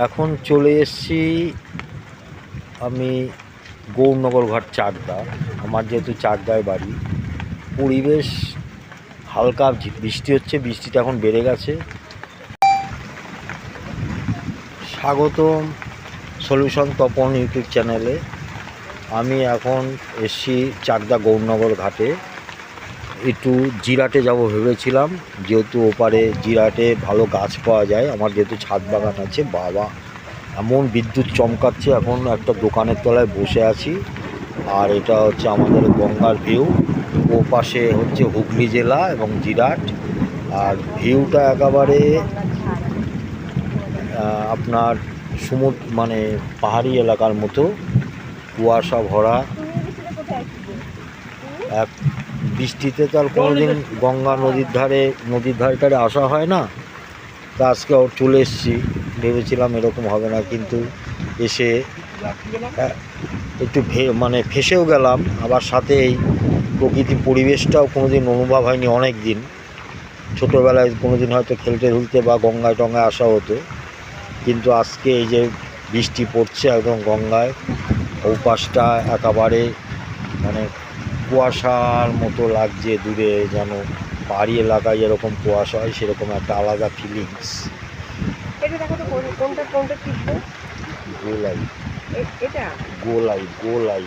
এখন চলে এসেছি আমি গৌরনগর ঘাট চাকদা। আমার যেহেতু চাকদায় বাড়ি, পরিবেশ হালকা বৃষ্টি হচ্ছে, বৃষ্টিটা এখন বেড়ে গেছে। স্বাগতম সলিউশন তপন ইউটিউব চ্যানেলে। আমি এখন এসেছি চাকদা গৌরনগর ঘাটে। একটু জিরাটে যাব ভেবেছিলাম, যেহেতু ওপারে জিরাটে ভালো গাছ পাওয়া যায়। আমার যেহেতু ছাদ বাগান আছে, বাবা এমন বিদ্যুৎ চমকাচ্ছে, এখন একটা দোকানের তলায় বসে আছি। আর এটা হচ্ছে আমাদের গঙ্গার ভিউ, ও পাশে হচ্ছে হুগলি জেলা এবং জিরাট। আর ভিউটা একেবারে আপনার মানে পাহাড়ি এলাকার মতো, কুয়াশা ভরা। এক বৃষ্টিতে তো আর কোনোদিন গঙ্গা নদীর ধারে আসা হয় না। তা আজকে চলে এসেছি, ভেবেছিলাম এরকম হবে না, কিন্তু এসে একটু ফেঁসেও গেলাম। আবার সাথে এই প্রকৃতির পরিবেশটাও কোনোদিন অনুভব হয়নি অনেক দিন। ছোটোবেলায় কোনোদিন হয়তো খেলতে ধুলতে বা গঙ্গায় টঙ্গায় আসা হতো, কিন্তু আজকে এই যে বৃষ্টি পড়ছে একদম গঙ্গায়, ওপাশটা একেবারে মানে কুয়াশার মতো লাগছে দূরে, যেন পাহাড়ি এলাকায় যেরকম কুয়াশা হয় সেরকম একটা আলাদা ফিলিংস। গোলাই গোলাই।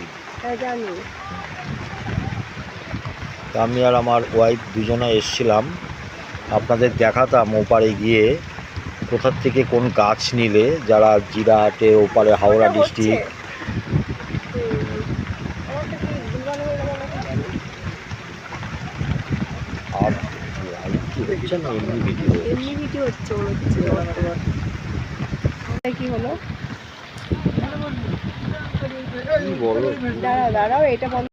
আমি আর আমার ওয়াইফ দুজনে এসছিলাম, আপনাদের দেখাতাম ওপারে গিয়ে কোথার থেকে কোন গাছ নিলে, যারা জিরাটে ওপারে হাওড়া ডিস্ট্রিক্ট। আর লাইভ কি হচ্ছে না এমনি ভিডিও হচ্ছে? কি হলো? কি বলো? দাঁড়াও এটা বন্ধ।